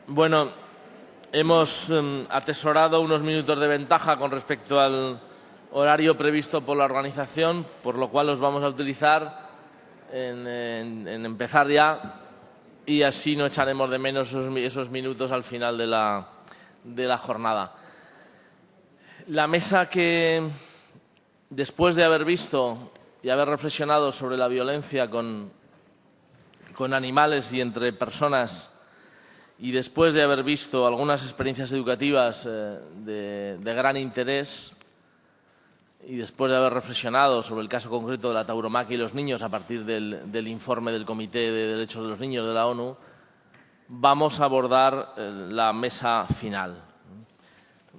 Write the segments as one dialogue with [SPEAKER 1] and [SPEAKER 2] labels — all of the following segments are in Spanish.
[SPEAKER 1] Bueno, hemos atesorado unos minutos de ventaja con respecto al horario previsto por la organización, por lo cual los vamos a utilizar en empezar ya y así no echaremos de menos esos minutos al final de la jornada. La mesa que, después de haber visto y haber reflexionado sobre la violencia con animales y entre personas, y después de haber visto algunas experiencias educativas de gran interés, y después de haber reflexionado sobre el caso concreto de la tauromaquia y los niños a partir del informe del Comité de Derechos de los Niños de la ONU, vamos a abordar la mesa final.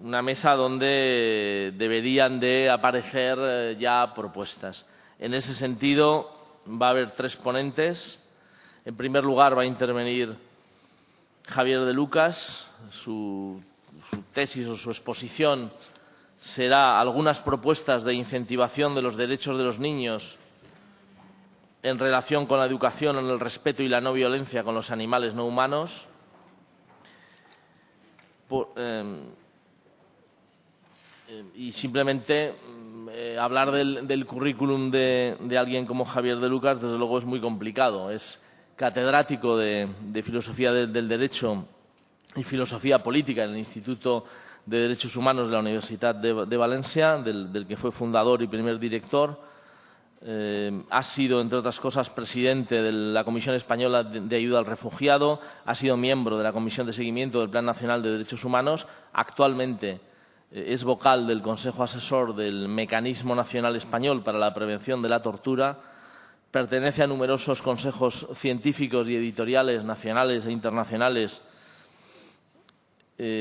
[SPEAKER 1] Una mesa donde deberían de aparecer ya propuestas. En ese sentido, va a haber tres ponentes. En primer lugar, va a intervenir Javier de Lucas. Su tesis o su exposición será algunas propuestas de incentivación de los derechos de los niños en relación con la educación en el respeto y la no violencia con los animales no humanos. Y simplemente hablar del currículum de alguien como Javier de Lucas, desde luego, es muy complicado. Es catedrático de Filosofía del Derecho y Filosofía Política en el Instituto de Derechos Humanos de la Universidad de Valencia, del que fue fundador y primer director. Ha sido, entre otras cosas, presidente de la Comisión Española de Ayuda al Refugiado, ha sido miembro de la Comisión de Seguimiento del Plan Nacional de Derechos Humanos. Actualmente es vocal del Consejo Asesor del Mecanismo Nacional Español para la Prevención de la Tortura. Pertenece a numerosos consejos científicos y editoriales nacionales e internacionales.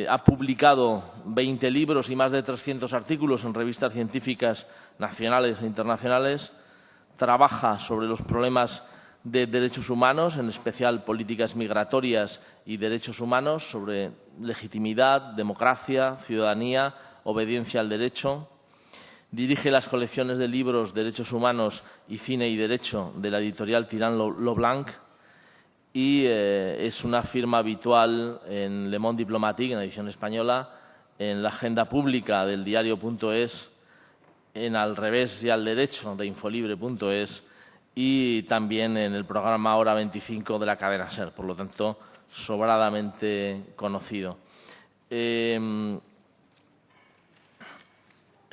[SPEAKER 1] Ha publicado 20 libros y más de 300 artículos en revistas científicas nacionales e internacionales. Trabaja sobre los problemas de derechos humanos, en especial políticas migratorias y derechos humanos, sobre legitimidad, democracia, ciudadanía, obediencia al derecho. Dirige las colecciones de libros Derechos Humanos y Cine y Derecho de la editorial Tirant lo Blanc y es una firma habitual en Le Monde Diplomatique, en la edición española, en la agenda pública del diario.es, en Al Revés y al Derecho de Infolibre.es y también en el programa Hora 25 de la cadena SER, por lo tanto, sobradamente conocido. En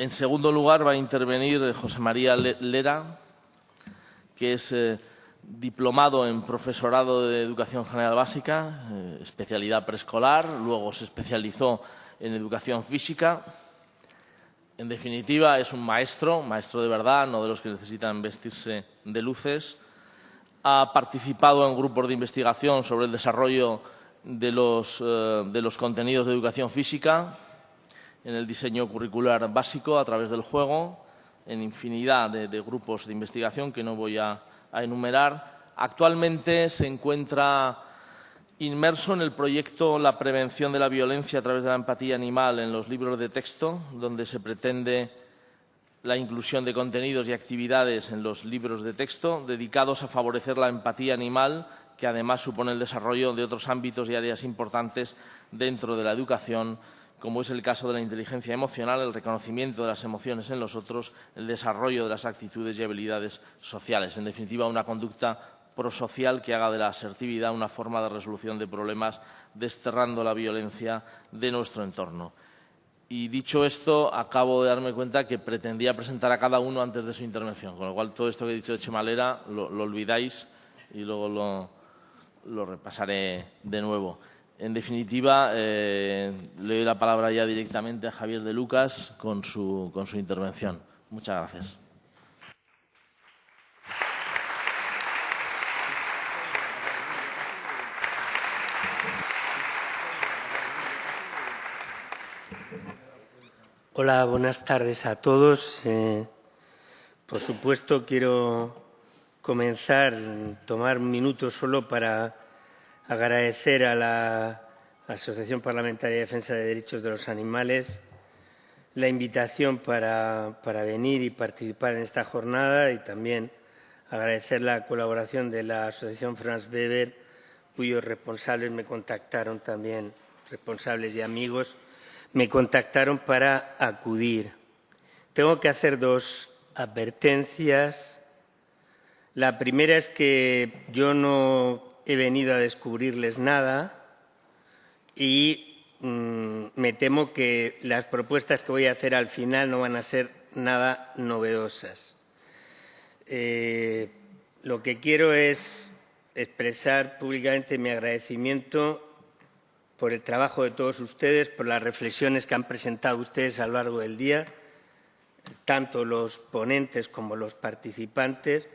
[SPEAKER 1] segundo lugar, va a intervenir José María Lera, que es diplomado en Profesorado de Educación General Básica, especialidad preescolar, luego se especializó en Educación Física. En definitiva, es un maestro de verdad, no de los que necesitan vestirse de luces. Ha participado en grupos de investigación sobre el desarrollo de los contenidos de educación física, en el diseño curricular básico a través del juego, en infinidad de grupos de investigación que no voy a enumerar. Actualmente se encuentra inmerso en el proyecto La prevención de la violencia a través de la empatía animal en los libros de texto, donde se pretende la inclusión de contenidos y actividades en los libros de texto dedicados a favorecer la empatía animal, que además supone el desarrollo de otros ámbitos y áreas importantes dentro de la educación, como es el caso de la inteligencia emocional, el reconocimiento de las emociones en los otros, el desarrollo de las actitudes y habilidades sociales. En definitiva, una conducta prosocial que haga de la asertividad una forma de resolución de problemas, desterrando la violencia de nuestro entorno. Y dicho esto, acabo de darme cuenta que pretendía presentar a cada uno antes de su intervención, con lo cual todo esto que he dicho de Chemalera lo olvidáis y luego lo repasaré de nuevo. En definitiva, le doy la palabra ya directamente a Javier de Lucas con su intervención. Muchas gracias.
[SPEAKER 2] Hola, buenas tardes a todos. Por supuesto, quiero tomar un minuto solo para agradecer a la Asociación Parlamentaria de Defensa de Derechos de los Animales la invitación para venir y participar en esta jornada y también agradecer la colaboración de la Asociación Franz Weber cuyos responsables me contactaron también, responsables y amigos, me contactaron para acudir. Tengo que hacer dos advertencias. La primera es que yo no he venido a descubrirles nada y me temo que las propuestas que voy a hacer al final no van a ser nada novedosas. Lo que quiero es expresar públicamente mi agradecimiento por el trabajo de todos ustedes, por las reflexiones que han presentado ustedes a lo largo del día, tanto los ponentes como los participantes,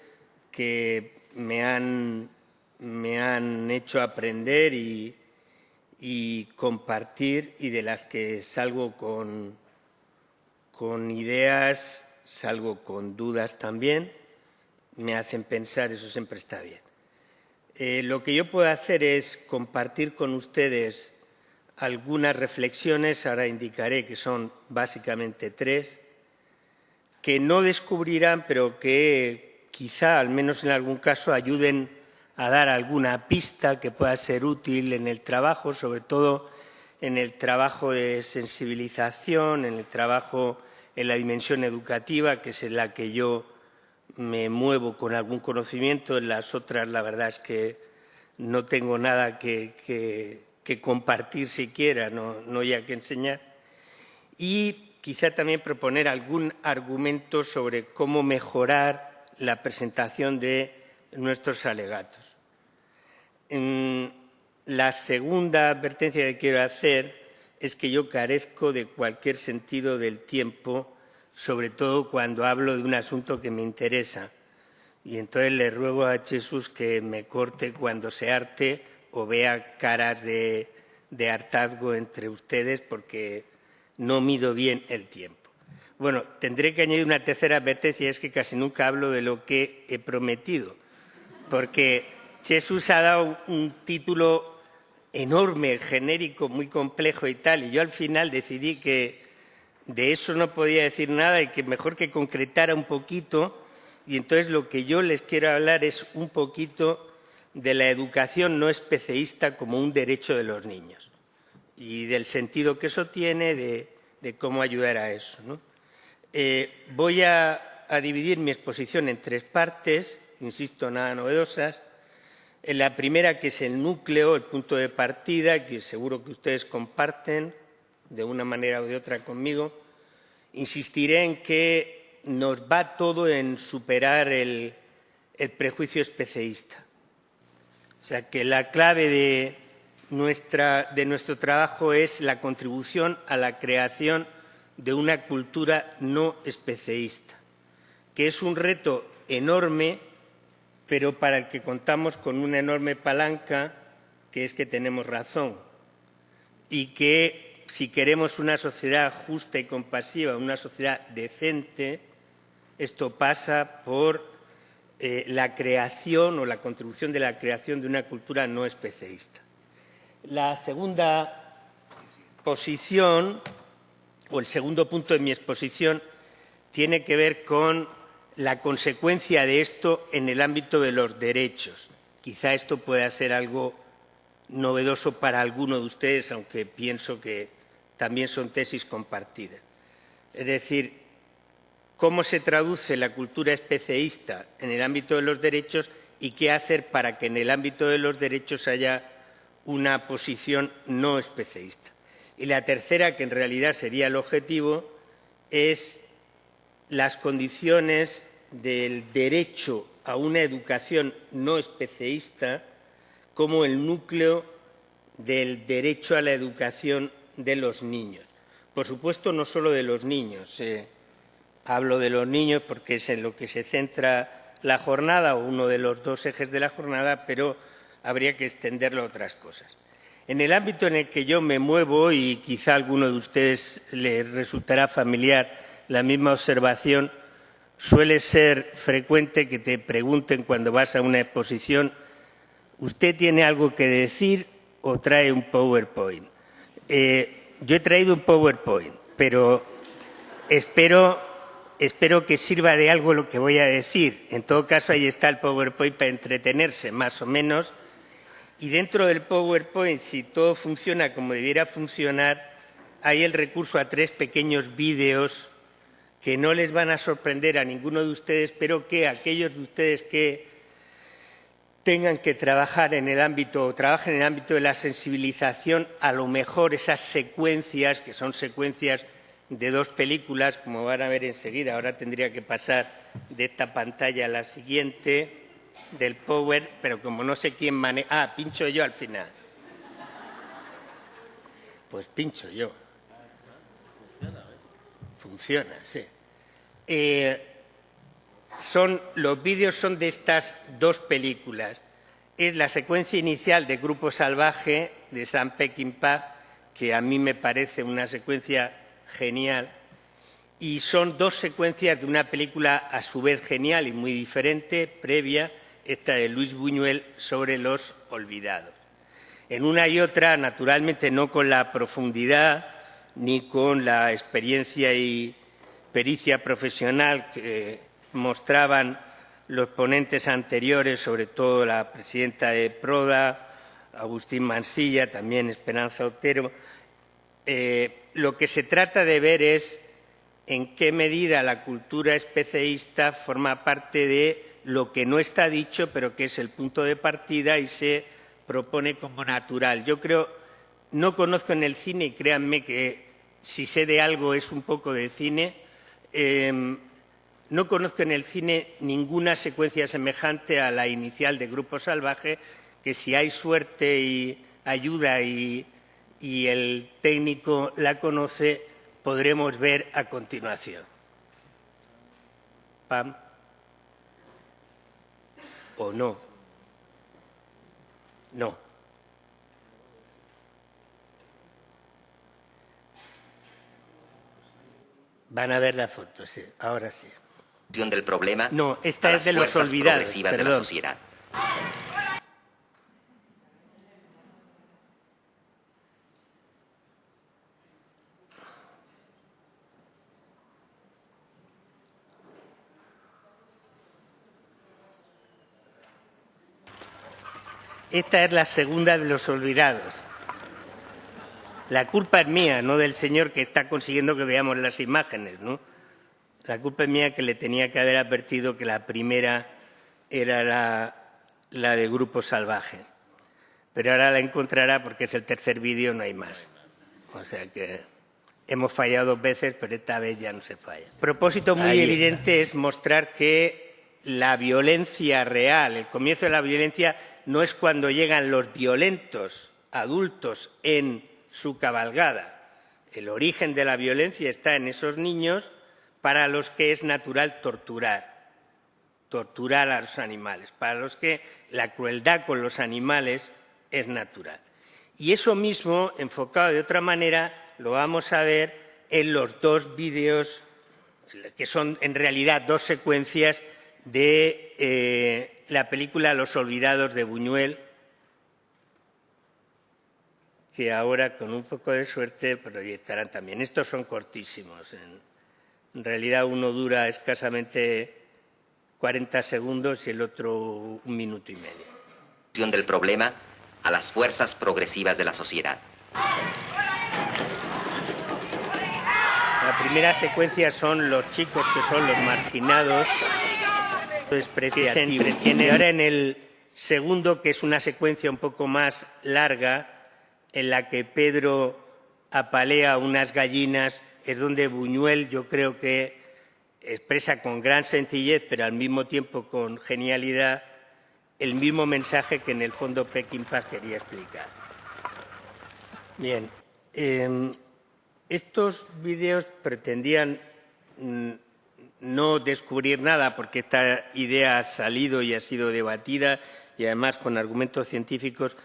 [SPEAKER 2] que me han hecho aprender y compartir, y de las que salgo con ideas, salgo con dudas también, me hacen pensar, eso siempre está bien. Lo que yo puedo hacer es compartir con ustedes algunas reflexiones, ahora indicaré que son básicamente tres, que no descubrirán, pero que quizá, al menos en algún caso, ayuden a dar alguna pista que pueda ser útil en el trabajo, sobre todo en el trabajo de sensibilización, en el trabajo en la dimensión educativa, que es en la que yo me muevo con algún conocimiento. En las otras, la verdad es que no tengo nada que compartir siquiera, no ya que enseñar. Y quizá también proponer algún argumento sobre cómo mejorar la presentación de nuestros alegatos. La segunda advertencia que quiero hacer es que yo carezco de cualquier sentido del tiempo, sobre todo cuando hablo de un asunto que me interesa. Y entonces le ruego a Jesús que me corte cuando se harte o vea caras de hartazgo entre ustedes, porque no mido bien el tiempo. Bueno, tendré que añadir una tercera advertencia, es que casi nunca hablo de lo que he prometido, porque Jesús ha dado un título enorme, genérico, muy complejo y tal, y yo al final decidí que de eso no podía decir nada y que mejor que concretara un poquito, y entonces lo que yo les quiero hablar es un poquito de la educación no especeísta como un derecho de los niños y del sentido que eso tiene, de cómo ayudar a eso, ¿no? Voy a dividir mi exposición en tres partes, insisto, nada novedosas. En la primera, que es el núcleo, el punto de partida, que seguro que ustedes comparten de una manera o de otra conmigo, insistiré en que nos va todo en superar el prejuicio especeísta. O sea, que la clave de nuestro trabajo es la contribución a la creación de una cultura no especeísta, que es un reto enorme, pero para el que contamos con una enorme palanca, que es que tenemos razón, y que si queremos una sociedad justa y compasiva, una sociedad decente, esto pasa por la creación o la contribución de la creación de una cultura no especeísta. La segunda posición, o el segundo punto de mi exposición, tiene que ver con la consecuencia de esto en el ámbito de los derechos. Quizá esto pueda ser algo novedoso para alguno de ustedes, aunque pienso que también son tesis compartidas. Es decir, cómo se traduce la cultura especeísta en el ámbito de los derechos y qué hacer para que en el ámbito de los derechos haya una posición no especeísta. Y la tercera, que en realidad sería el objetivo, es las condiciones del derecho a una educación no especeísta como el núcleo del derecho a la educación de los niños. Por supuesto, no solo de los niños. Hablo de los niños porque es en lo que se centra la jornada, o uno de los dos ejes de la jornada, pero habría que extenderlo a otras cosas. En el ámbito en el que yo me muevo, y quizá a alguno de ustedes le resultará familiar la misma observación, suele ser frecuente que te pregunten cuando vas a una exposición: ¿usted tiene algo que decir o trae un PowerPoint? Yo he traído un PowerPoint, pero espero que sirva de algo lo que voy a decir. En todo caso, ahí está el PowerPoint para entretenerse, más o menos. Y dentro del PowerPoint, si todo funciona como debiera funcionar, hay el recurso a 3 pequeños vídeos que no les van a sorprender a ninguno de ustedes, pero que aquellos de ustedes que tengan que trabajar en el ámbito o trabajen en el ámbito de la sensibilización, a lo mejor esas secuencias, que son secuencias de 2 películas, como van a ver enseguida, ahora tendría que pasar de esta pantalla a la siguiente, del Power, pero como no sé quién maneja... Ah, pincho yo al final. Pues pincho yo. Funciona, sí. Los vídeos son de estas 2 películas. Es la secuencia inicial de Grupo Salvaje, de Sam Peckinpah, que a mí me parece una secuencia genial, y son 2 secuencias de una película a su vez genial y muy diferente, previa, esta de Luis Buñuel, sobre los olvidados. En una y otra, naturalmente, no con la profundidad ni con la experiencia y pericia profesional que mostraban los ponentes anteriores, sobre todo la presidenta de Proda, Agustín Mansilla, también Esperanza Otero. Lo que se trata de ver es en qué medida la cultura especeísta forma parte de lo que no está dicho, pero que es el punto de partida y se propone como natural. Yo creo, no conozco en el cine, y créanme que si sé de algo es un poco de cine, no conozco en el cine ninguna secuencia semejante a la inicial de Grupo Salvaje, que si hay suerte y ayuda y el técnico la conoce, podremos ver a continuación. Pam. ¿O no? No. Van a ver la foto, sí. Ahora sí.
[SPEAKER 3] Del problema.
[SPEAKER 2] No, esta es de los olvidados, perdón.
[SPEAKER 3] De la sociedad.
[SPEAKER 2] Esta es la segunda de los olvidados. La culpa es mía, no del señor que está consiguiendo que veamos las imágenes, ¿no? La culpa es mía, que le tenía que haber advertido que la primera era la de Grupo Salvaje. Pero ahora la encontrará porque es el tercer vídeo, no hay más. O sea que hemos fallado 2 veces, pero esta vez ya no se falla. El propósito muy evidente es mostrar que la violencia real, el comienzo de la violencia, no es cuando llegan los violentos adultos en su cabalgada. El origen de la violencia está en esos niños para los que es natural torturar a los animales, para los que la crueldad con los animales es natural. Y eso mismo, enfocado de otra manera, lo vamos a ver en los 2 vídeos, que son en realidad 2 secuencias de la película Los olvidados de Buñuel, que ahora, con un poco de suerte, proyectarán también. Estos son cortísimos. En realidad, uno dura escasamente 40 segundos y el otro 1 minuto y medio.
[SPEAKER 3] Del problema a las fuerzas progresivas de la sociedad.
[SPEAKER 2] La primera secuencia son los chicos que son los marginados, que se entretienen. Ahora en el segundo, que es una secuencia un poco más larga, en la que Pedro apalea unas gallinas, es donde Buñuel, yo creo que expresa con gran sencillez, pero al mismo tiempo con genialidad, el mismo mensaje que en el fondo Peckinpah quería explicar. Bien, estos vídeos pretendían no descubrir nada, porque esta idea ha salido y ha sido debatida, y además con argumentos científicos,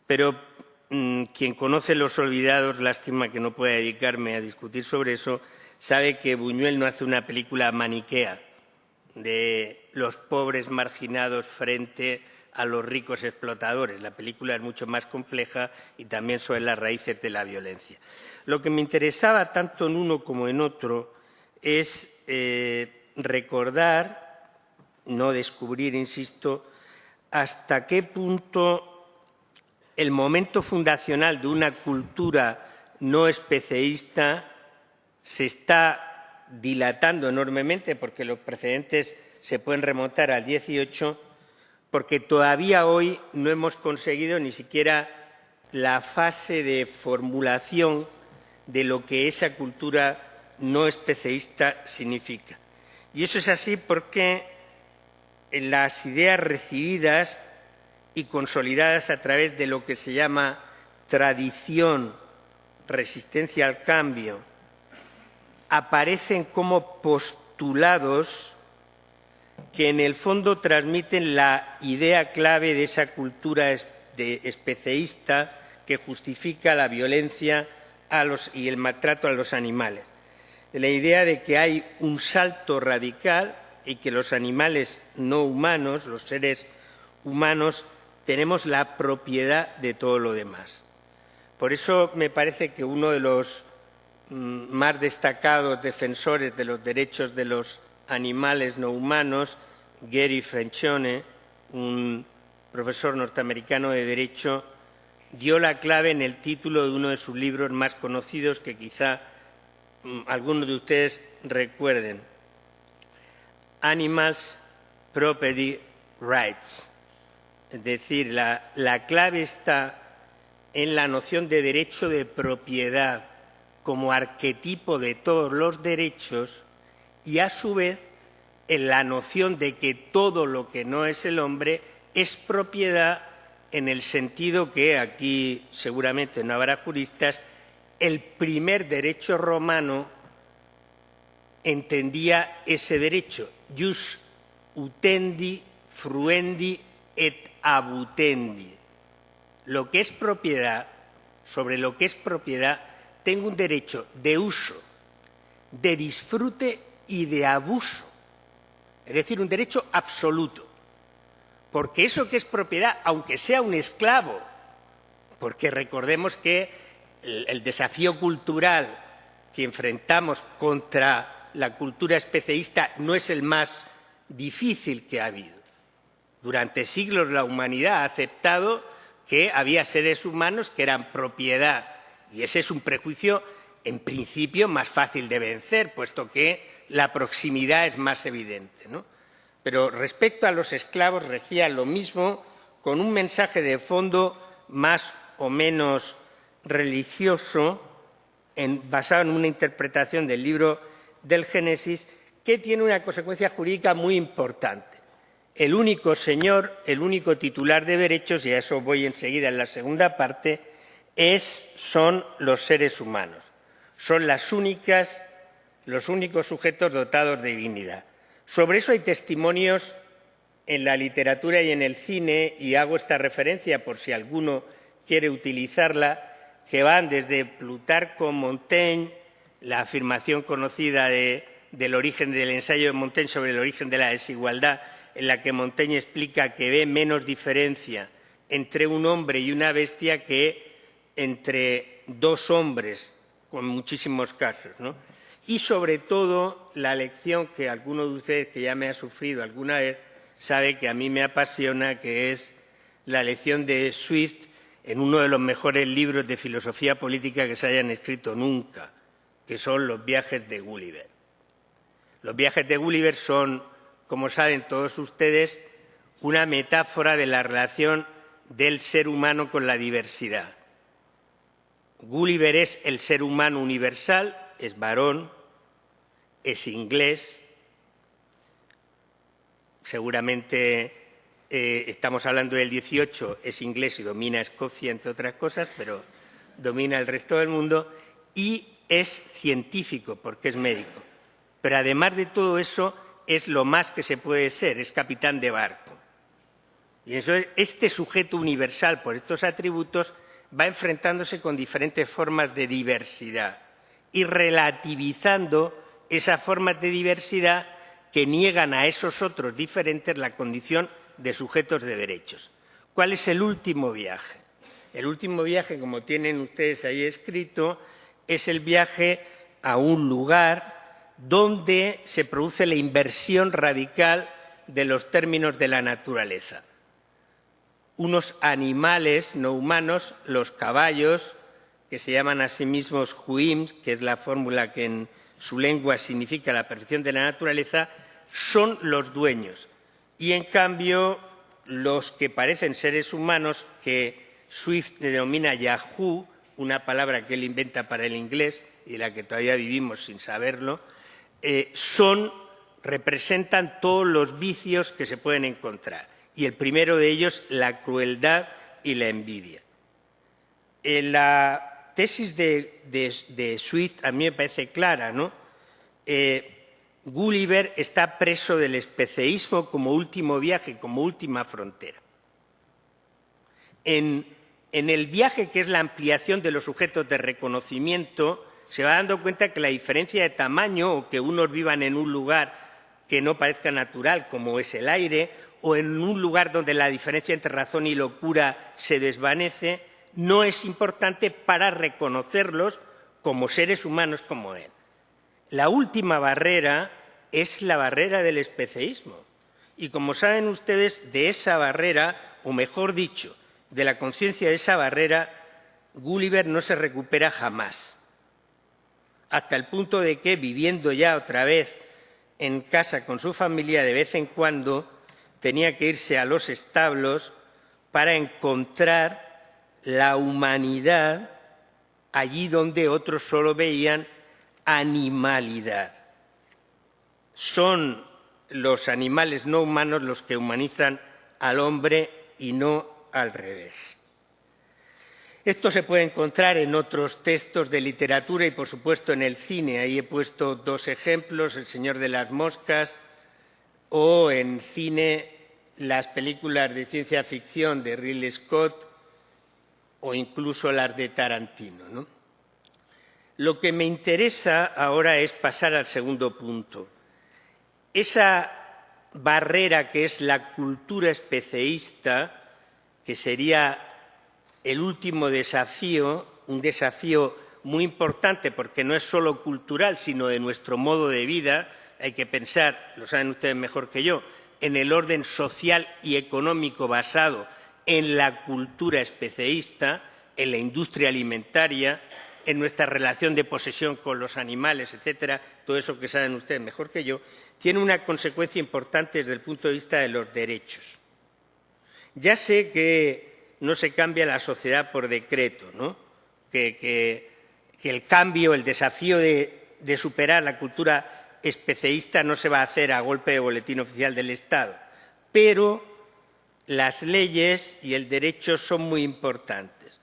[SPEAKER 2] pero quien conoce Los olvidados, lástima que no pueda dedicarme a discutir sobre eso, sabe que Buñuel no hace una película maniquea de los pobres marginados frente a los ricos explotadores. La película es mucho más compleja y también sobre las raíces de la violencia. Lo que me interesaba tanto en uno como en otro es recordar, no descubrir, insisto, hasta qué punto el momento fundacional de una cultura no especeísta se está dilatando enormemente, porque los precedentes se pueden remontar al 18, porque todavía hoy no hemos conseguido ni siquiera la fase de formulación de lo que esa cultura no especeísta significa. Y eso es así porque las ideas recibidas y consolidadas a través de lo que se llama tradición, resistencia al cambio, aparecen como postulados que en el fondo transmiten la idea clave de esa cultura especeísta que justifica la violencia y el maltrato a los animales. La idea de que hay un salto radical y que los animales no humanos, los seres humanos, tenemos la propiedad de todo lo demás. Por eso me parece que uno de los más destacados defensores de los derechos de los animales no humanos, Gary Francione, un profesor norteamericano de Derecho, dio la clave en el título de uno de sus libros más conocidos que quizá algunos de ustedes recuerden: Animals Property Rights. Es decir, la clave está en la noción de derecho de propiedad como arquetipo de todos los derechos y, a su vez, en la noción de que todo lo que no es el hombre es propiedad, en el sentido que, aquí seguramente no habrá juristas, el primer derecho romano entendía ese derecho: jus utendi, fruendi et abutendi. Lo que es propiedad, sobre lo que es propiedad, tengo un derecho de uso, de disfrute y de abuso. Es decir, un derecho absoluto. Porque eso que es propiedad, aunque sea un esclavo, porque recordemos que el desafío cultural que enfrentamos contra la cultura especeísta no es el más difícil que ha habido. Durante siglos la humanidad ha aceptado que había seres humanos que eran propiedad, y ese es un prejuicio, en principio, más fácil de vencer, puesto que la proximidad es más evidente, ¿no? Pero respecto a los esclavos regía lo mismo, con un mensaje de fondo más o menos religioso, basado en una interpretación del libro del Génesis, que tiene una consecuencia jurídica muy importante. El único señor, el único titular de derechos, y a eso voy enseguida en la segunda parte, son los seres humanos. Son los únicos sujetos dotados de dignidad. Sobre eso hay testimonios en la literatura y en el cine, y hago esta referencia por si alguno quiere utilizarla, que van desde Plutarco, Montaigne, la afirmación conocida del origen del ensayo de Montaigne sobre el origen de la desigualdad, en la que Montaigne explica que ve menos diferencia entre un hombre y una bestia que entre dos hombres, con muchísimos casos, ¿no? Y, sobre todo, la lección que alguno de ustedes que ya me ha sufrido alguna vez sabe que a mí me apasiona, que es la lección de Swift en uno de los mejores libros de filosofía política que se hayan escrito nunca, que son Los viajes de Gulliver. Los viajes de Gulliver son, como saben todos ustedes, una metáfora de la relación del ser humano con la diversidad. Gulliver es el ser humano universal, es varón, es inglés, seguramente estamos hablando del 18, es inglés y domina Escocia, entre otras cosas, pero domina el resto del mundo, y es científico porque es médico. Pero además de todo eso, es lo más que se puede ser, es capitán de barco. Y eso, este sujeto universal, por estos atributos, va enfrentándose con diferentes formas de diversidad y relativizando esas formas de diversidad que niegan a esos otros diferentes la condición de sujetos de derechos. ¿Cuál es el último viaje? El último viaje, como tienen ustedes ahí escrito, es el viaje a un lugar donde se produce la inversión radical de los términos de la naturaleza. unos animales no humanos, los caballos, que se llaman a sí mismos huim, que es la fórmula que en su lengua significa la perfección de la naturaleza, son los dueños. Y, en cambio, los que parecen seres humanos, que Swift denomina Yahoo, una palabra que él inventa para el inglés y de la que todavía vivimos sin saberlo, representan todos los vicios que se pueden encontrar. Y el primero de ellos, la crueldad y la envidia. La tesis de Swift a mí me parece clara, ¿no? Gulliver está preso del especeísmo como último viaje, como última frontera. En el viaje, que es la ampliación de los sujetos de reconocimiento, se va dando cuenta que la diferencia de tamaño, o que unos vivan en un lugar que no parezca natural, como es el aire, o en un lugar donde la diferencia entre razón y locura se desvanece, no es importante para reconocerlos como seres humanos como él. La última barrera es la barrera del especeísmo. Y como saben ustedes, de esa barrera, o mejor dicho, de la conciencia de esa barrera, Gulliver no se recupera jamás. Hasta el punto de que, viviendo ya otra vez en casa con su familia, de vez en cuando tenía que irse a los establos para encontrar la humanidad allí donde otros solo veían animalidad. Son los animales no humanos los que humanizan al hombre y no al revés. Esto se puede encontrar en otros textos de literatura y, por supuesto, en el cine. Ahí he puesto dos ejemplos, El Señor de las Moscas, o en cine las películas de ciencia ficción de Ridley Scott, o incluso las de Tarantino, ¿no? Lo que me interesa ahora es pasar al segundo punto. Esa barrera que es la cultura especeísta, que sería el último desafío, un desafío muy importante porque no es solo cultural, sino de nuestro modo de vida. Hay que pensar, lo saben ustedes mejor que yo, en el orden social y económico basado en la cultura especeísta, en la industria alimentaria, en nuestra relación de posesión con los animales, etcétera. Todo eso que saben ustedes mejor que yo, tiene una consecuencia importante desde el punto de vista de los derechos. Ya sé que no se cambia la sociedad por decreto, ¿no? Que el cambio, el desafío de superar la cultura especeísta no se va a hacer a golpe de boletín oficial del Estado, pero las leyes y el derecho son muy importantes.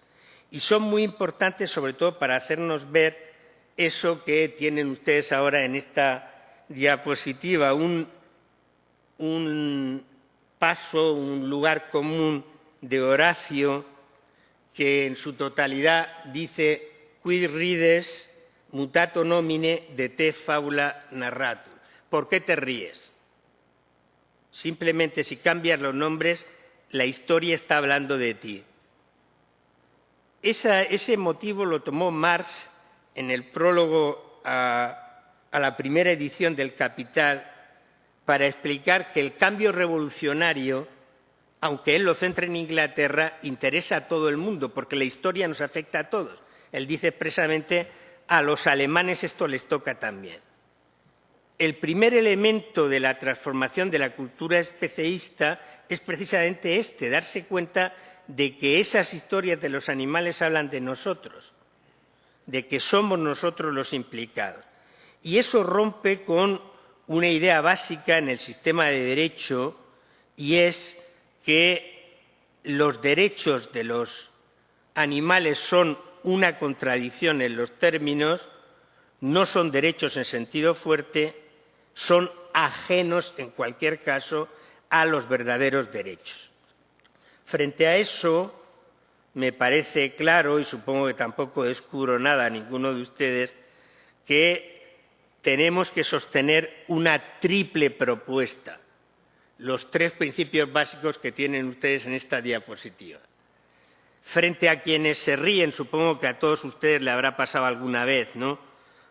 [SPEAKER 2] Y son muy importantes sobre todo para hacernos ver eso que tienen ustedes ahora en esta diapositiva, un paso, un lugar común de Horacio, que en su totalidad dice «Quid rides mutato nomine de te fabula narratur». ¿Por qué te ríes? Simplemente, si cambias los nombres, la historia está hablando de ti. Ese motivo lo tomó Marx en el prólogo a la primera edición del Capital para explicar que el cambio revolucionario, aunque él lo centra en Inglaterra, interesa a todo el mundo, porque la historia nos afecta a todos. Él dice expresamente, a los alemanes esto les toca también. El primer elemento de la transformación de la cultura especeísta es precisamente darse cuenta de que esas historias de los animales hablan de nosotros, de que somos nosotros los implicados. Y eso rompe con una idea básica en el sistema de derecho, y es que los derechos de los animales son una contradicción en los términos, no son derechos en sentido fuerte, son ajenos, en cualquier caso, a los verdaderos derechos. Frente a eso, me parece claro, y supongo que tampoco descubro nada a ninguno de ustedes, que tenemos que sostener una triple propuesta, los tres principios básicos que tienen ustedes en esta diapositiva. Frente a quienes se ríen, supongo que a todos ustedes le habrá pasado alguna vez, ¿no?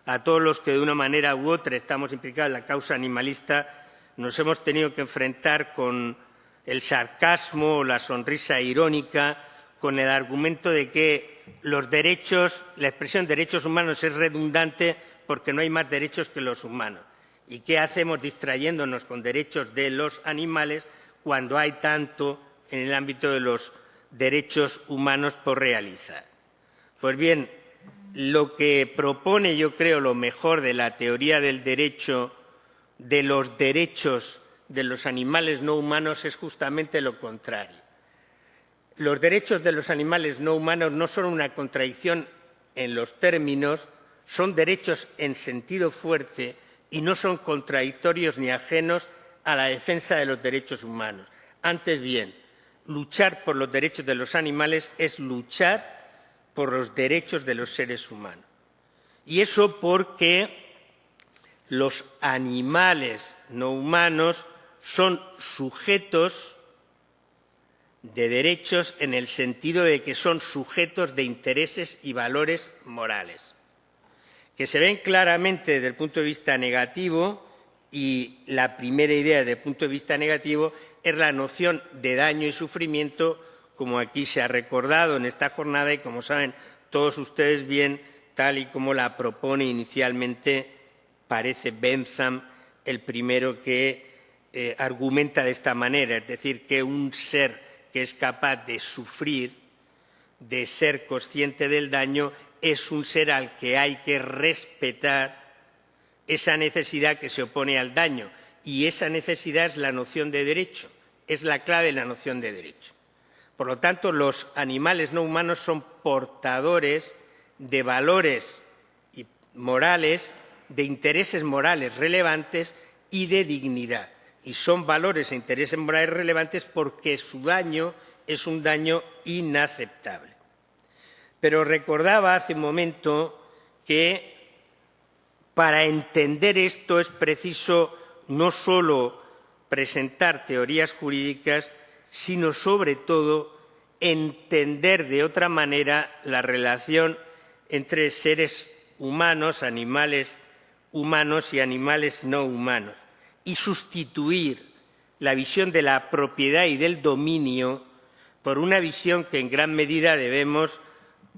[SPEAKER 2] A todos los que de una manera u otra estamos implicados en la causa animalista, nos hemos tenido que enfrentar con el sarcasmo o la sonrisa irónica con el argumento de que los derechos, la expresión derechos humanos es redundante porque no hay más derechos que los humanos. ¿Y qué hacemos distrayéndonos con derechos de los animales cuando hay tanto en el ámbito de los derechos humanos por realizar? Pues bien, lo que propone, yo creo, lo mejor de la teoría del derecho, de los derechos de los animales no humanos, es justamente lo contrario. Los derechos de los animales no humanos no son una contradicción en los términos, son derechos en sentido fuerte y no son contradictorios ni ajenos a la defensa de los derechos humanos. Antes bien, luchar por los derechos de los animales es luchar por los derechos de los seres humanos. Y eso porque los animales no humanos son sujetos de derechos en el sentido de que son sujetos de intereses y valores morales, que se ven claramente desde el punto de vista negativo, y la primera idea desde el punto de vista negativo es la noción de daño y sufrimiento, como aquí se ha recordado en esta jornada y como saben todos ustedes bien, tal y como la propone inicialmente, parece Bentham el primero que argumenta de esta manera, es decir, que un ser que es capaz de sufrir, de ser consciente del daño, es un ser al que hay que respetar esa necesidad que se opone al daño. Y esa necesidad es la noción de derecho, es la clave de la noción de derecho. Por lo tanto, los animales no humanos son portadores de valores morales, de intereses morales relevantes y de dignidad. Y son valores e intereses morales relevantes porque su daño es un daño inaceptable. Pero recordaba hace un momento que para entender esto es preciso no solo presentar teorías jurídicas, sino sobre todo entender de otra manera la relación entre seres humanos, animales humanos y animales no humanos, y sustituir la visión de la propiedad y del dominio por una visión que en gran medida debemos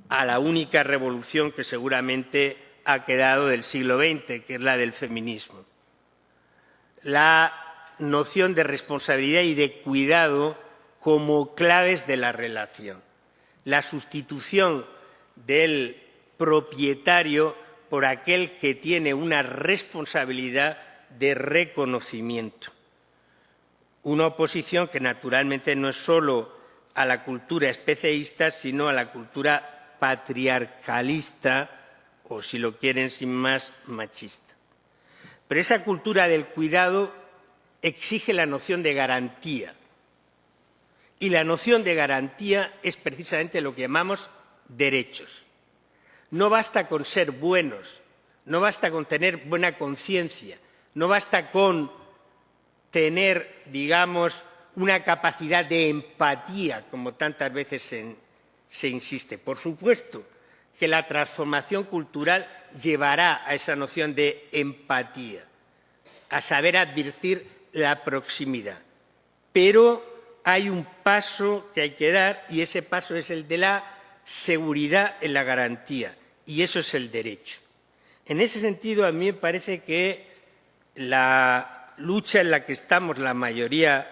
[SPEAKER 2] a la única revolución que seguramente ha quedado del siglo XX, que es la del feminismo. La noción de responsabilidad y de cuidado como claves de la relación. La sustitución del propietario por aquel que tiene una responsabilidad de reconocimiento. Una oposición que naturalmente no es solo a la cultura especialista, sino a la cultura patriarcalista o, si lo quieren sin más, machista. Pero esa cultura del cuidado exige la noción de garantía. Y la noción de garantía es precisamente lo que llamamos derechos. No basta con ser buenos, no basta con tener buena conciencia, no basta con tener, digamos, una capacidad de empatía, como tantas veces se insiste. Por supuesto que la transformación cultural llevará a esa noción de empatía, a saber advertir la proximidad. Pero hay un paso que hay que dar y ese paso es el de la seguridad en la garantía, y eso es el derecho. En ese sentido, a mí me parece que la lucha en la que estamos la mayoría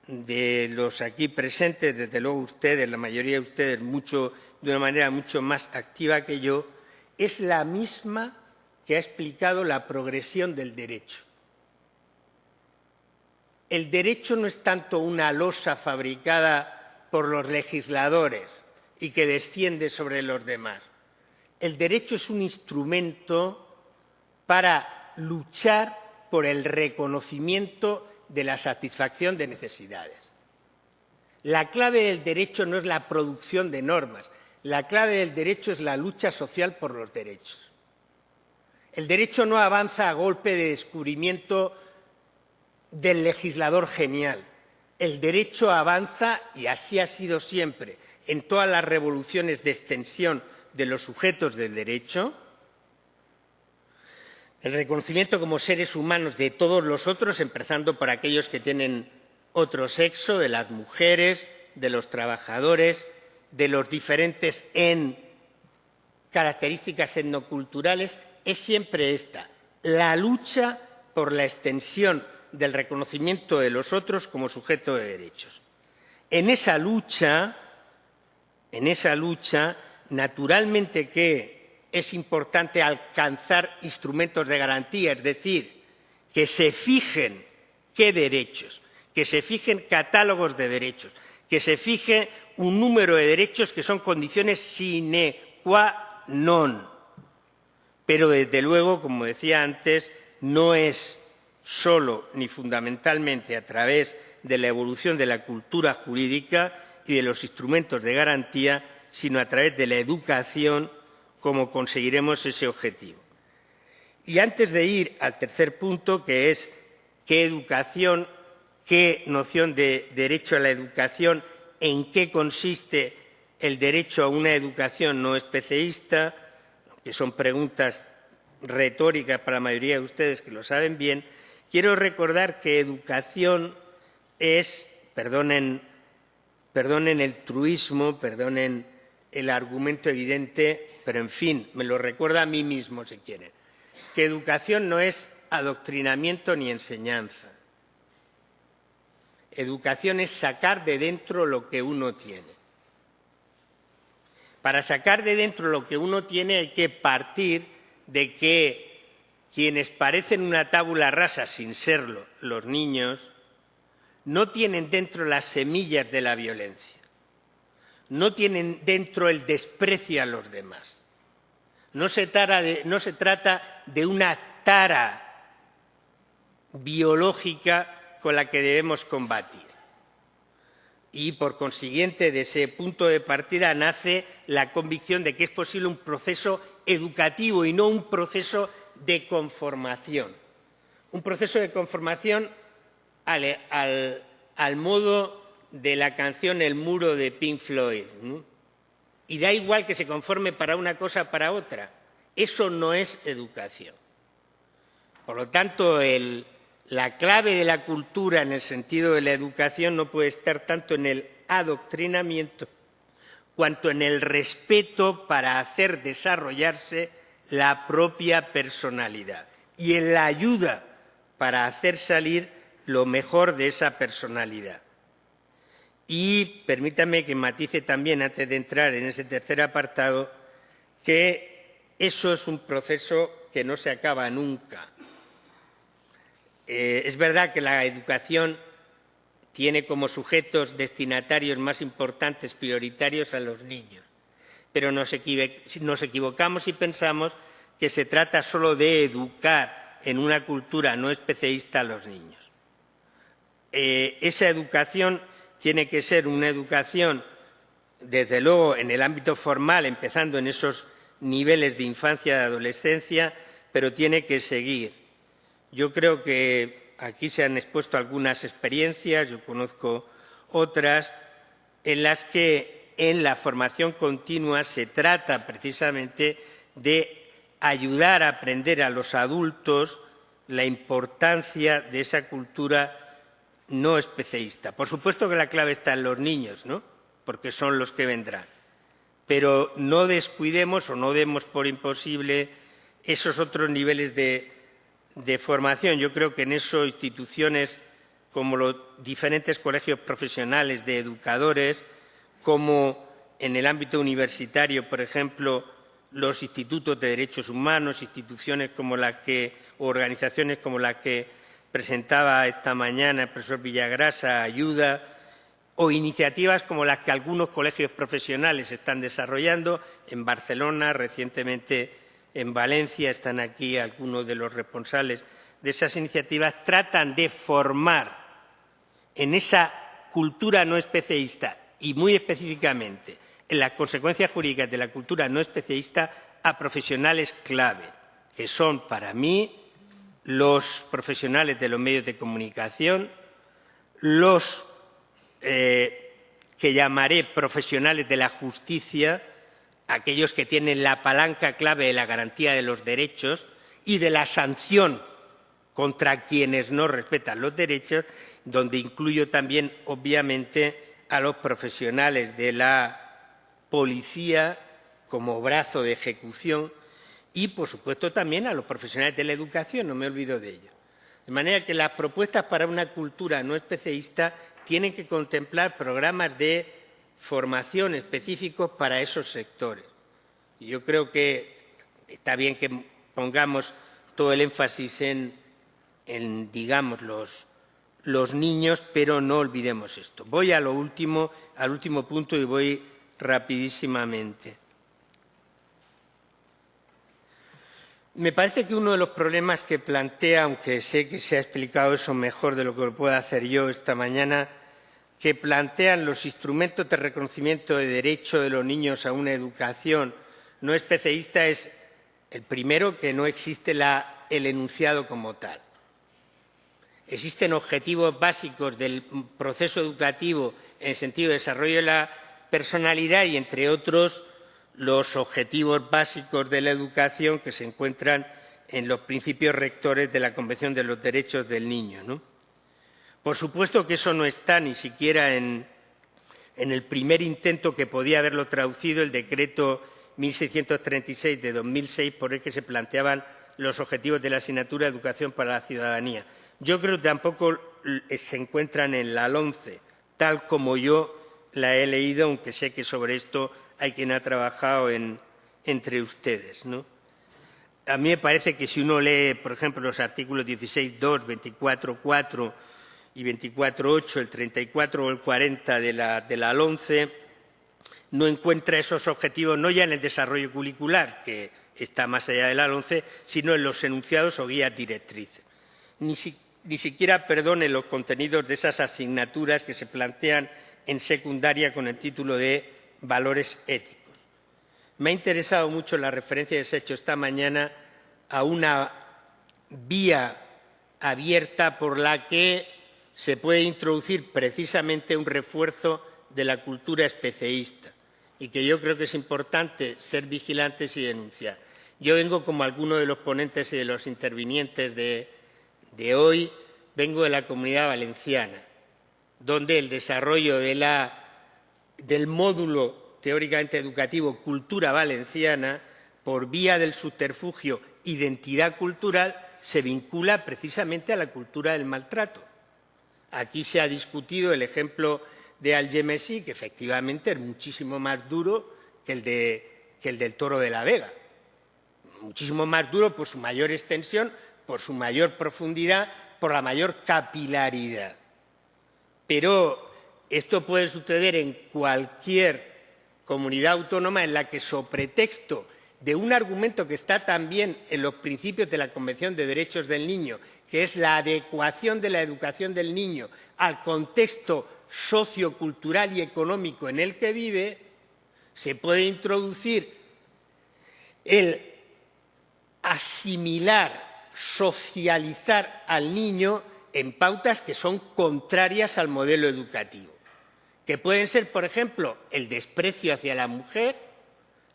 [SPEAKER 2] de los aquí presentes, desde luego ustedes, la mayoría de ustedes, de una manera mucho más activa que yo, es la misma que ha explicado la progresión del derecho. El derecho no es tanto una losa fabricada por los legisladores y que desciende sobre los demás. El derecho es un instrumento para luchar por el reconocimiento de la satisfacción de necesidades. La clave del derecho no es la producción de normas, la clave del derecho es la lucha social por los derechos. El derecho no avanza a golpe de descubrimiento del legislador genial. El derecho avanza, y así ha sido siempre, en todas las revoluciones de extensión de los sujetos del derecho, el reconocimiento como seres humanos de todos los otros, empezando por aquellos que tienen otro sexo, de las mujeres, de los trabajadores, de los diferentes características etnoculturales, es siempre esta: la lucha por la extensión del reconocimiento de los otros como sujeto de derechos. En esa lucha, naturalmente que es importante alcanzar instrumentos de garantía, es decir, que se fijen qué derechos, que se fijen catálogos de derechos, que se fije un número de derechos que son condiciones sine qua non. Pero, desde luego, como decía antes, no es solo ni fundamentalmente a través de la evolución de la cultura jurídica y de los instrumentos de garantía, sino a través de la educación, como conseguiremos ese objetivo. Y antes de ir al tercer punto, que es qué educación, qué noción de derecho a la educación, en qué consiste el derecho a una educación no especialista, que son preguntas retóricas para la mayoría de ustedes que lo saben bien, quiero recordar que educación es, perdonen el truismo, perdonen el argumento evidente, pero en fin, me lo recuerda a mí mismo si quieren, que educación no es adoctrinamiento ni enseñanza. Educación es sacar de dentro lo que uno tiene. Para sacar de dentro lo que uno tiene hay que partir de que quienes parecen una tabula rasa sin serlo, los niños, no tienen dentro las semillas de la violencia, no tienen dentro el desprecio a los demás. No se trata de una tara biológica con la que debemos combatir. Y, por consiguiente, de ese punto de partida nace la convicción de que es posible un proceso educativo y no un proceso de conformación. Un proceso de conformación al modo de la canción El muro de Pink Floyd, ¿no? Y da igual que se conforme para una cosa o para otra. Eso no es educación. Por lo tanto, la clave de la cultura en el sentido de la educación no puede estar tanto en el adoctrinamiento cuanto en el respeto para hacer desarrollarse la propia personalidad y en la ayuda para hacer salir lo mejor de esa personalidad. Y permítame que matice también, antes de entrar en ese tercer apartado, que eso es un proceso que no se acaba nunca. Es verdad que la educación tiene como sujetos destinatarios más importantes, prioritarios, a los niños, pero nos equivocamos y pensamos que se trata solo de educar en una cultura no especialista a los niños. Esa educación tiene que ser una educación, desde luego, en el ámbito formal, empezando en esos niveles de infancia y de adolescencia, pero tiene que seguir. Yo creo que aquí se han expuesto algunas experiencias, yo conozco otras, en las que en la formación continua se trata precisamente de ayudar a aprender a los adultos la importancia de esa cultura no especialista. Por supuesto que la clave está en los niños, ¿no?, porque son los que vendrán. Pero no descuidemos o no demos por imposible esos otros niveles de formación. Yo creo que en eso instituciones como los diferentes colegios profesionales de educadores, como en el ámbito universitario, por ejemplo, los institutos de derechos humanos, instituciones como la que, o organizaciones como la que presentaba esta mañana el profesor Villagrasa, Ayuda, o iniciativas como las que algunos colegios profesionales están desarrollando en Barcelona, recientemente en Valencia, están aquí algunos de los responsables de esas iniciativas, tratan de formar en esa cultura no especialista y muy específicamente en las consecuencias jurídicas de la cultura no especialista a profesionales clave, que son para mí los profesionales de los medios de comunicación, los que llamaré profesionales de la justicia, aquellos que tienen la palanca clave de la garantía de los derechos y de la sanción contra quienes no respetan los derechos, donde incluyo también, obviamente, a los profesionales de la policía como brazo de ejecución y, por supuesto, también a los profesionales de la educación, no me olvido de ello. De manera que las propuestas para una cultura no especialista tienen que contemplar programas de formación específicos para esos sectores. Y yo creo que está bien que pongamos todo el énfasis en digamos, los niños, pero no olvidemos esto. Voy al último punto y voy rapidísimamente. Me parece que uno de los problemas que plantea, aunque sé que se ha explicado eso mejor de lo que lo pueda hacer yo esta mañana, que plantean los instrumentos de reconocimiento de derecho de los niños a una educación no especialista es el primero, que no existe el enunciado como tal. Existen objetivos básicos del proceso educativo en sentido de desarrollo de la personalidad y, entre otros, los objetivos básicos de la educación que se encuentran en los principios rectores de la Convención de los Derechos del Niño, ¿no? Por supuesto que eso no está ni siquiera en el primer intento que podía haberlo traducido, el decreto 1636 de 2006, por el que se planteaban los objetivos de la asignatura de Educación para la Ciudadanía. Yo creo que tampoco se encuentran en la LOMCE, tal como yo la he leído, aunque sé que sobre esto hay quien ha trabajado entre ustedes, ¿no? A mí me parece que si uno lee, por ejemplo, los artículos 16.2, 24.4 y 24.8, el 34 o el 40 de la LOMCE, no encuentra esos objetivos no ya en el desarrollo curricular, que está más allá de la LOMCE, sino en los enunciados o guías directrices. Ni siquiera, en los contenidos de esas asignaturas que se plantean en secundaria con el título de valores éticos. Me ha interesado mucho la referencia que se ha hecho esta mañana a una vía abierta por la que se puede introducir precisamente un refuerzo de la cultura especialista y que yo creo que es importante ser vigilantes y denunciar. Yo vengo, como algunos de los ponentes y de los intervinientes de hoy, vengo de la Comunidad Valenciana, donde el desarrollo del módulo teóricamente educativo Cultura Valenciana, por vía del subterfugio identidad cultural, se vincula precisamente a la cultura del maltrato. Aquí se ha discutido el ejemplo de Algemesí, que efectivamente es muchísimo más duro que el del Toro de la Vega. Muchísimo más duro por su mayor extensión, por su mayor profundidad, por la mayor capilaridad. Pero esto puede suceder en cualquier comunidad autónoma en la que, sobre pretexto de un argumento que está también en los principios de la Convención de Derechos del Niño, que es la adecuación de la educación del niño al contexto sociocultural y económico en el que vive, se puede introducir el asimilar, socializar al niño en pautas que son contrarias al modelo educativo, que pueden ser, por ejemplo, el desprecio hacia la mujer,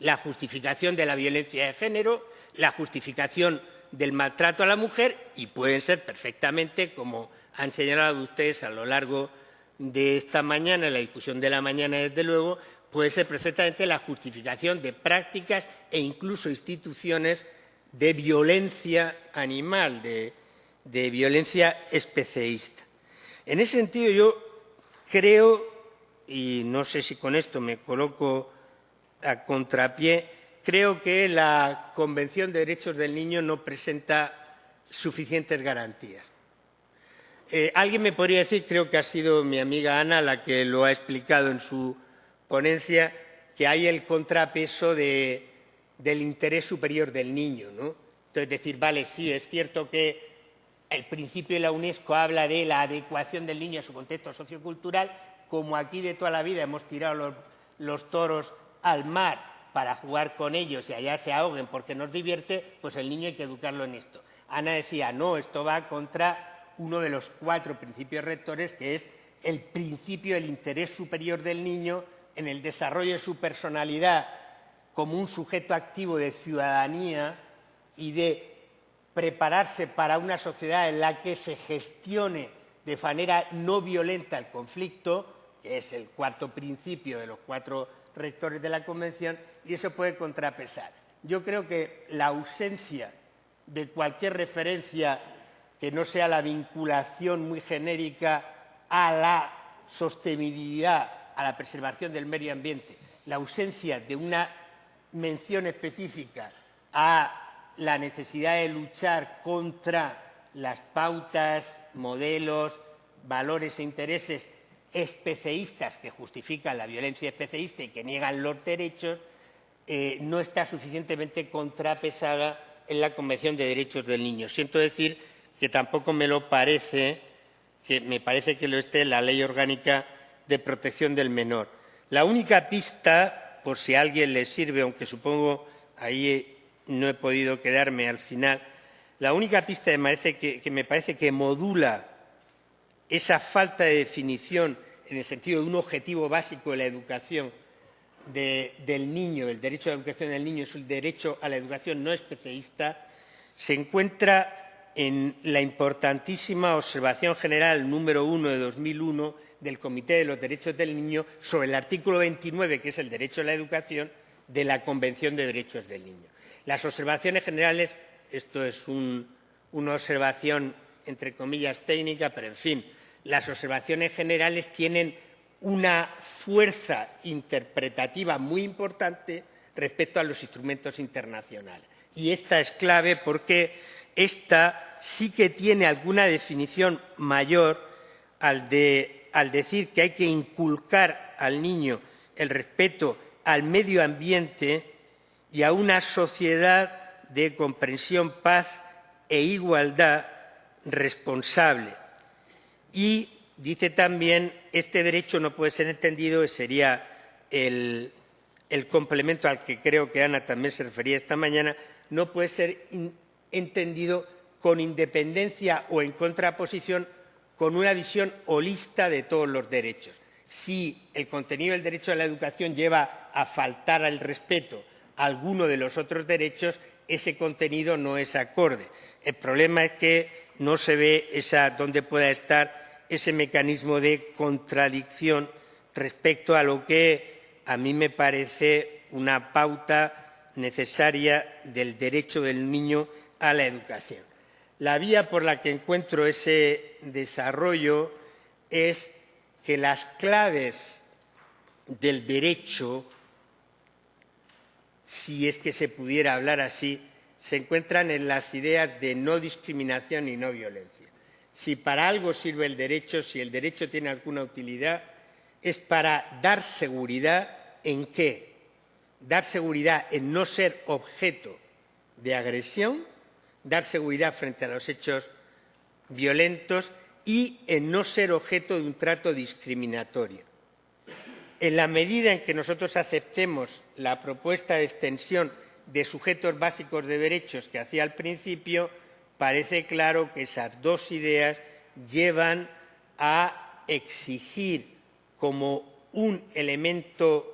[SPEAKER 2] la justificación de la violencia de género, la justificación del maltrato a la mujer, y pueden ser perfectamente, como han señalado ustedes a lo largo de esta mañana, en la discusión de la mañana, desde luego, puede ser perfectamente la justificación de prácticas e incluso instituciones de violencia animal, de violencia especialista. En ese sentido, yo creo, y no sé si con esto me coloco a contrapié, creo que la Convención de Derechos del Niño no presenta suficientes garantías. Alguien me podría decir, creo que ha sido mi amiga Ana la que lo ha explicado en su ponencia, que hay el contrapeso del interés superior del niño, ¿no? Entonces, decir, vale, sí, es cierto que el principio de la UNESCO habla de la adecuación del niño a su contexto sociocultural, como aquí de toda la vida hemos tirado los toros al mar para jugar con ellos y allá se ahoguen porque nos divierte, pues el niño hay que educarlo en esto. Ana decía, no, esto va contra uno de los 4 principios rectores, que es el principio del interés superior del niño en el desarrollo de su personalidad como un sujeto activo de ciudadanía y de prepararse para una sociedad en la que se gestione de manera no violenta el conflicto, que es el cuarto principio de los 4 rectores de la Convención, y eso puede contrapesar. Yo creo que la ausencia de cualquier referencia que no sea la vinculación muy genérica a la sostenibilidad, a la preservación del medio ambiente, la ausencia de una mención específica a la necesidad de luchar contra las pautas, modelos, valores e intereses especeístas que justifican la violencia especeísta y que niegan los derechos, no está suficientemente contrapesada en la Convención de Derechos del Niño. Siento decir que tampoco me parece que lo esté en la Ley Orgánica de Protección del Menor. La única pista, por si a alguien le sirve, aunque supongo ahí no he podido quedarme al final, la única pista que me parece que modula esa falta de definición en el sentido de un objetivo básico de la educación del niño, el derecho a la educación del niño es el derecho a la educación no especialista, se encuentra en la importantísima observación general número 1 de 2001 del Comité de los Derechos del Niño sobre el artículo 29, que es el derecho a la educación, de la Convención de Derechos del Niño. Las observaciones generales, esto es una observación entre comillas técnica, pero en fin, las observaciones generales tienen una fuerza interpretativa muy importante respecto a los instrumentos internacionales. Y esta es clave porque esta sí que tiene alguna definición mayor al decir que hay que inculcar al niño el respeto al medio ambiente y a una sociedad de comprensión, paz e igualdad responsable. Y dice también, este derecho no puede ser entendido, sería el complemento al que creo que Ana también se refería esta mañana, no puede ser entendido con independencia o en contraposición con una visión holista de todos los derechos. Si el contenido del derecho a la educación lleva a faltar al respeto a alguno de los otros derechos, ese contenido no es acorde. El problema es que no se ve dónde pueda estar ese mecanismo de contradicción respecto a lo que a mí me parece una pauta necesaria del derecho del niño a la educación. La vía por la que encuentro ese desarrollo es que las claves del derecho, si es que se pudiera hablar así, se encuentran en las ideas de no discriminación y no violencia. Si para algo sirve el derecho, si el derecho tiene alguna utilidad, es para dar seguridad ¿en qué? Dar seguridad en no ser objeto de agresión, dar seguridad frente a los hechos violentos y en no ser objeto de un trato discriminatorio. En la medida en que nosotros aceptemos la propuesta de extensión de sujetos básicos de derechos que hacía al principio, parece claro que esas dos ideas llevan a exigir como un elemento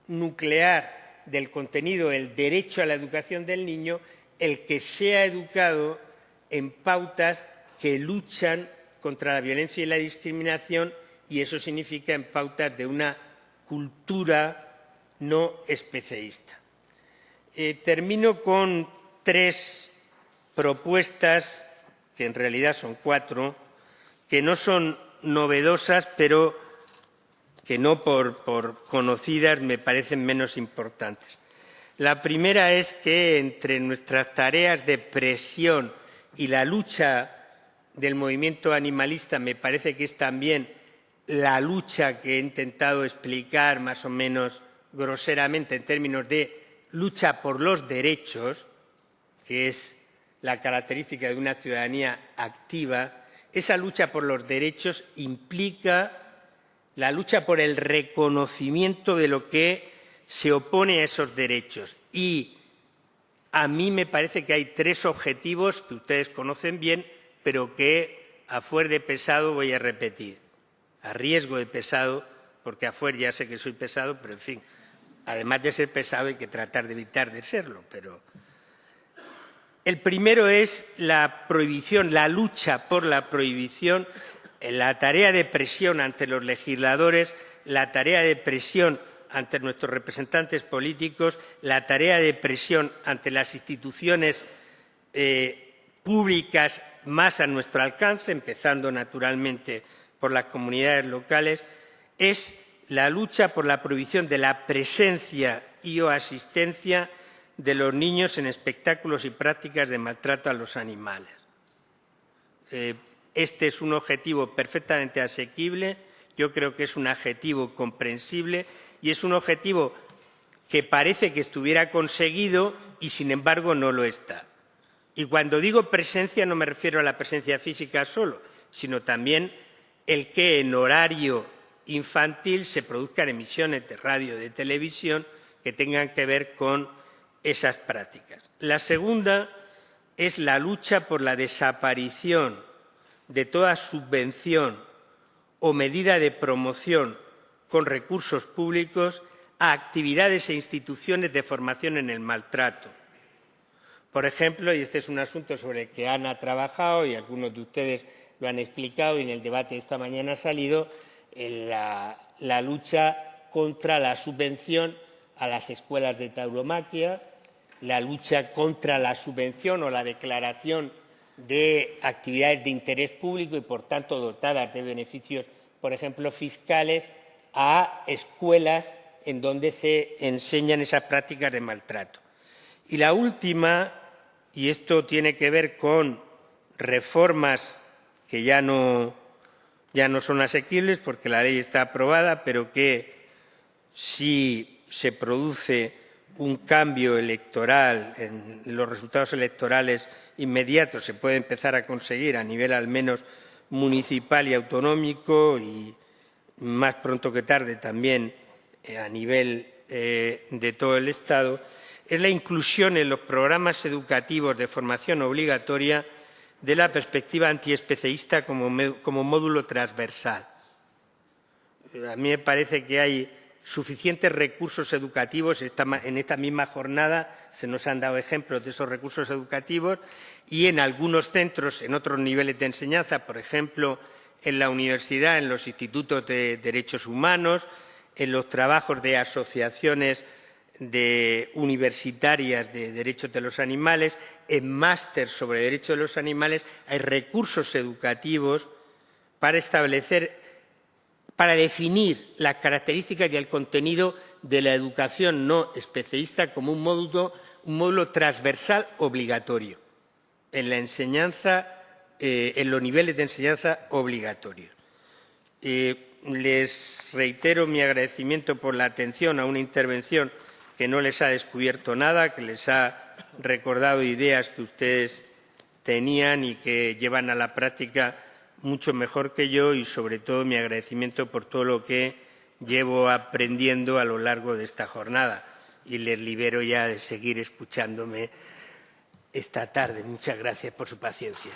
[SPEAKER 2] nuclear del contenido del derecho a la educación del niño el que sea educado en pautas que luchan contra la violencia y la discriminación, y eso significa en pautas de una cultura no especialista. Termino con 3 propuestas, que en realidad son 4, que no son novedosas, pero que no por conocidas me parecen menos importantes. La primera es que entre nuestras tareas de presión y la lucha del movimiento animalista me parece que es también la lucha que he intentado explicar más o menos groseramente en términos de lucha por los derechos, que es la característica de una ciudadanía activa. Esa lucha por los derechos implica la lucha por el reconocimiento de lo que se opone a esos derechos. Y a mí me parece que hay 3 objetivos que ustedes conocen bien, pero que a fuer de pesado voy a repetir. A riesgo de pesado, porque a fuer ya sé que soy pesado, pero en fin, además de ser pesado hay que tratar de evitar de serlo. Pero El primero es la prohibición, la lucha por la prohibición, la tarea de presión ante los legisladores, la tarea de presión ante nuestros representantes políticos, la tarea de presión ante las instituciones públicas más a nuestro alcance, empezando naturalmente por las comunidades locales, es la lucha por la prohibición de la presencia y o asistencia de los niños en espectáculos y prácticas de maltrato a los animales. Este es un objetivo perfectamente asequible, yo creo que es un objetivo comprensible y es un objetivo que parece que estuviera conseguido y, sin embargo, no lo está. Y cuando digo presencia no me refiero a la presencia física solo, sino también el que en horario infantil se produzcan emisiones de radio y de televisión que tengan que ver con esas prácticas. La segunda es la lucha por la desaparición de toda subvención o medida de promoción con recursos públicos a actividades e instituciones de formación en el maltrato. Por ejemplo, y este es un asunto sobre el que Ana ha trabajado y algunos de ustedes lo han explicado y en el debate de esta mañana ha salido, la lucha contra la subvención a las escuelas de tauromaquia, la lucha contra la subvención o la declaración de actividades de interés público y, por tanto, dotadas de beneficios, por ejemplo, fiscales, a escuelas en donde se enseñan esas prácticas de maltrato. Y la última, y esto tiene que ver con reformas que ya no son asequibles porque la ley está aprobada, pero que si se produce un cambio electoral en los resultados electorales inmediatos se puede empezar a conseguir a nivel al menos municipal y autonómico y más pronto que tarde también a nivel de todo el Estado, es la inclusión en los programas educativos de formación obligatoria de la perspectiva antiespecista como módulo transversal. A mí me parece que hay suficientes recursos educativos. En esta misma jornada se nos han dado ejemplos de esos recursos educativos y en algunos centros, en otros niveles de enseñanza, por ejemplo, en la universidad, en los institutos de derechos humanos, en los trabajos de asociaciones universitarias de derechos de los animales, en máster sobre derechos de los animales, hay recursos educativos para definir las características y el contenido de la educación no especialista como un módulo transversal obligatorio en la enseñanza, en los niveles de enseñanza obligatorios. Les reitero mi agradecimiento por la atención a una intervención que no les ha descubierto nada, que les ha recordado ideas que ustedes tenían y que llevan a la práctica mucho mejor que yo y, sobre todo, mi agradecimiento por todo lo que llevo aprendiendo a lo largo de esta jornada. Y les libero ya de seguir escuchándome esta tarde. Muchas gracias por su paciencia.